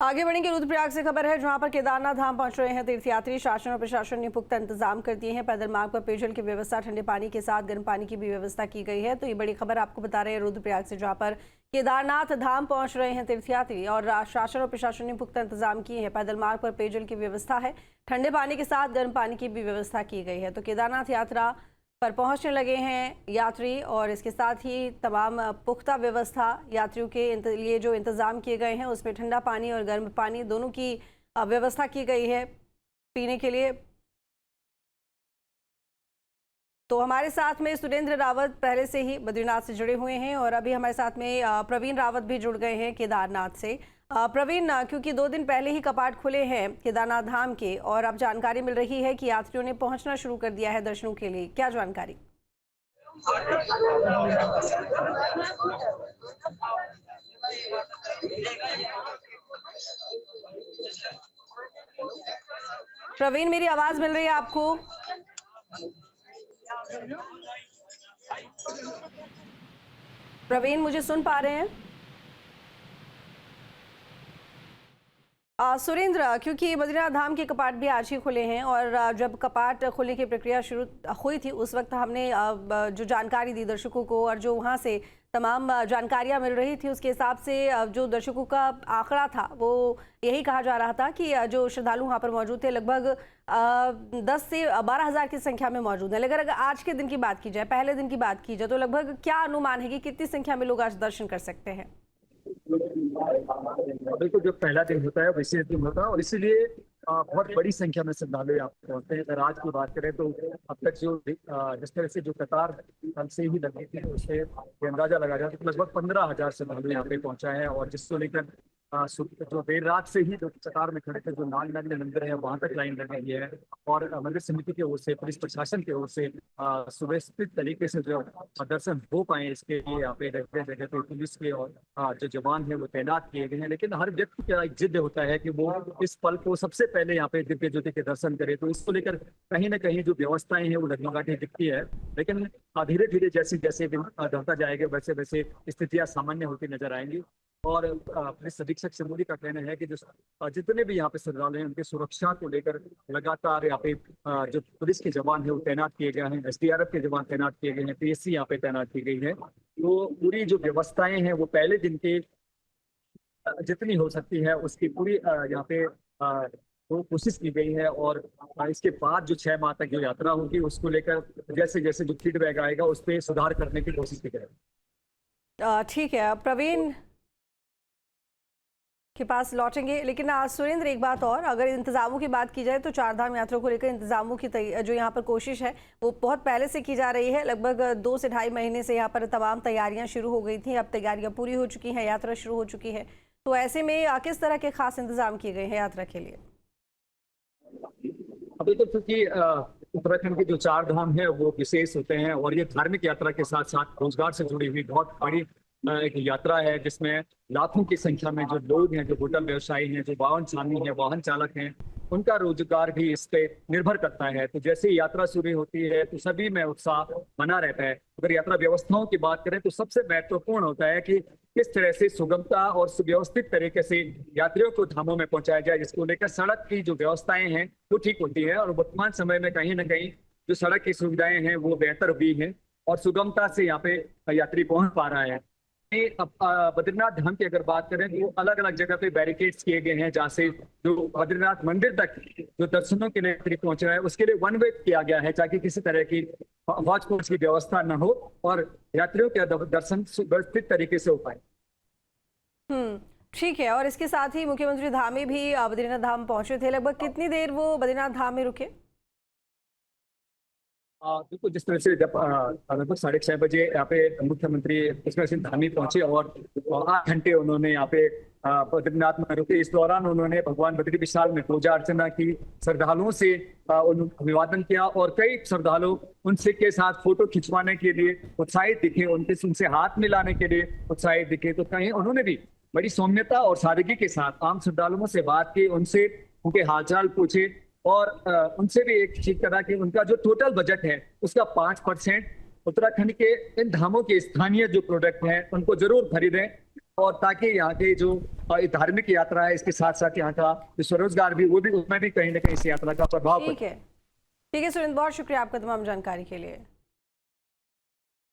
आगे बढ़ेंगे। रुद्रप्रयाग से खबर है, जहां पर केदारनाथ धाम पहुंच रहे हैं तीर्थयात्री। शासन और प्रशासन ने पुख्ता इंतजाम कर दिए हैं। पैदल मार्ग पर पेयजल की व्यवस्था, ठंडे पानी के साथ गर्म पानी की भी व्यवस्था की गई है। तो ये बड़ी खबर आपको बता रहे हैं रुद्रप्रयाग से, जहां पर केदारनाथ धाम पहुंच रहे हैं तीर्थयात्री और शासन और प्रशासन ने पुख्ता इंतजाम किए हैं। पैदल मार्ग पर पेयजल की व्यवस्था है, ठंडे पानी के साथ गर्म पानी की भी व्यवस्था की गई है। तो केदारनाथ यात्रा पर पहुंचने लगे हैं यात्री और इसके साथ ही तमाम पुख्ता व्यवस्था यात्रियों के लिए जो इंतज़ाम किए गए हैं, उसमें ठंडा पानी और गर्म पानी दोनों की व्यवस्था की गई है पीने के लिए। तो हमारे साथ में सुरेंद्र रावत पहले से ही बद्रीनाथ से जुड़े हुए हैं और अभी हमारे साथ में प्रवीण रावत भी जुड़ गए हैं केदारनाथ से। प्रवीण, क्योंकि 2 दिन पहले ही कपाट खुले हैं केदारनाथ धाम के और अब जानकारी मिल रही है कि यात्रियों ने पहुंचना शुरू कर दिया है दर्शनों के लिए, क्या जानकारी? प्रवीण, मेरी आवाज मिल रही है आपको? प्रवीण, मुझे सुन पा रहे हैं? सुरेंद्र, क्योंकि बद्रीनाथ धाम के कपाट भी आज ही खुले हैं और जब कपाट खुलने की प्रक्रिया शुरू हुई थी उस वक्त हमने जो जानकारी दी दर्शकों को और जो वहां से तमाम जानकारियां मिल रही थी उसके हिसाब से जो दर्शकों का आंकड़ा था वो यही कहा जा रहा था कि जो श्रद्धालु वहां पर मौजूद थे लगभग 10 से 12 हज़ार की संख्या में मौजूद है। लेकिन अगर आज के दिन की बात की जाए, पहले दिन की बात की जाए, तो लगभग क्या अनुमान है कि कितनी संख्या में लोग आज दर्शन कर सकते हैं? बिल्कुल, जो पहला दिन होता है विशेष दिन होता है और इसीलिए बहुत बड़ी संख्या में श्रद्धालु यहाँ पे पहुंचते हैं। अगर आज की बात करें तो अब तक जो जिस तरह से जो कतार कल से ही लगी थी उससे अंदाजा लगाया जाए तो लगभग 15,000 श्रद्धालु यहाँ पे पहुंचा है और जिसको लेकर जो देर रात से ही जो कतार में खड़े थे, जो नागनागिनी मंदिर है वहां तक लाइन लगी है और मंदिर समिति की ओर से, पुलिस प्रशासन की ओर से सुव्यवस्थित तरीके से जो दर्शन हो पाए इसके लिए यहाँ पे जगह जगह पे पुलिस के और जो जवान है वो तैनात किए गए हैं। लेकिन हर व्यक्ति का एक जिद होता है कि वो इस पल को सबसे पहले यहाँ पे दिव्य ज्योति के दर्शन करे, तो इसको लेकर कहीं ना कहीं जो व्यवस्थाएं हैं वो डगमगाती दिखती है। लेकिन धीरे धीरे जैसे जैसे दिन ढलता जाएगा वैसे वैसे स्थितियां सामान्य होती नजर आएंगी और पुलिस अधीक्षक सिमोली का कहना है कि जो जितने भी यहाँ पे श्रद्धालु हैं उनकी सुरक्षा को लेकर लगातार यहाँ पे जो पुलिस के जवान है वो तैनात किए गए हैं, SDRF के जवान तैनात किए गए हैं, PSC यहाँ पे तैनात की गई है। तो पूरी जो व्यवस्थाएं हैं वो पहले दिन के जितनी हो सकती है उसकी पूरी यहाँ पे वो कोशिश की गई है और इसके बाद जो 6 माह तक जो यात्रा होगी उसको लेकर जैसे जैसे जो फीडबैक आएगा उस पर सुधार करने की कोशिश की जाएगी। ठीक है, प्रवीण के पास लौटेंगे। लेकिन सुरेंद्र, एक बात और, अगर इंतजामों की बात की जाए तो चारधाम यात्रा को लेकर इंतजामों की जो यहाँ पर कोशिश है वो बहुत पहले से की जा रही है। लगभग 2 से ढाई महीने से यहाँ पर तमाम तैयारियां शुरू हो गई थी, अब तैयारियां पूरी हो चुकी हैं, यात्रा शुरू हो चुकी है। तो ऐसे में किस तरह के खास इंतजाम किए गए हैं यात्रा के लिए? अभी तो क्योंकि उत्तराखंड के जो 4 धाम है वो विशेष होते हैं और ये धार्मिक यात्रा के साथ साथ रोजगार से जुड़ी हुई बहुत बड़ी एक यात्रा है जिसमें लाखों की संख्या में जो लोग हैं, जो होटल व्यवसायी हैं, जो वाहन स्वामी हैं, वाहन चालक हैं, उनका रोजगार भी इस पे निर्भर करता है। तो जैसे ही यात्रा शुरू होती है तो सभी में उत्साह बना रहता है। अगर यात्रा व्यवस्थाओं की बात करें तो सबसे महत्वपूर्ण होता है कि किस तरह से सुगमता और सुव्यवस्थित तरीके से यात्रियों को धामों में पहुंचाया जाए, जिसको लेकर सड़क की जो व्यवस्थाएं हैं वो ठीक होती है और वर्तमान समय में कहीं ना कहीं जो सड़क की सुविधाएं हैं वो बेहतर हुई है और सुगमता से यहाँ पे यात्री पहुंच पा रहा है। बद्रीनाथ धाम की अगर बात करें तो अलग अलग जगह पे बैरिकेड्स किए गए हैं जहाँ से जो बद्रीनाथ मंदिर तक जो दर्शनों के लिए पहुंच रहा है उसके लिए वन वे किया गया है ताकि किसी तरह की वॉच पोस्ट की व्यवस्था न हो और यात्रियों के दर्शन सुव्यवस्थित तरीके से हो पाए। ठीक है। और इसके साथ ही मुख्यमंत्री धामी भी बद्रीनाथ धाम पहुंचे थे, लगभग कितनी देर वो बद्रीनाथ धाम में रुके? बिल्कुल, जिस तरह से जब लगभग 6:30 बजे यहाँ पे मुख्यमंत्री पुष्कर सिंह धामी पहुंचे और 8 घंटे उन्होंने यहाँ पे बद्रीनाथ में रुके। इस दौरान उन्होंने भगवान बद्री विशाल में पूजा अर्चना की, श्रद्धालुओं से अभिवादन किया और कई श्रद्धालु उनसे के साथ फोटो खिंचवाने के लिए उत्साहित दिखे, उनसे हाथ मिलाने के लिए उत्साहित दिखे। तो कहीं उन्होंने भी बड़ी सौम्यता और सादगी के साथ आम श्रद्धालुओं से बात की, उनसे उनके हालचाल पूछे और उनसे भी एक चीज करा कि उनका जो टोटल बजट है उसका 5% उत्तराखंड के इन धामों के स्थानीय जो प्रोडक्ट हैं उनको जरूर खरीदें और ताकि यहाँ के जो ये धार्मिक यात्रा है इसके साथ साथ यहाँ का जो स्वरोजगार भी वो भी उसमें भी कहीं ना कहीं इस यात्रा का प्रभाव ठीक है सुरेंद्र, बहुत शुक्रिया आपका तमाम जानकारी के लिए।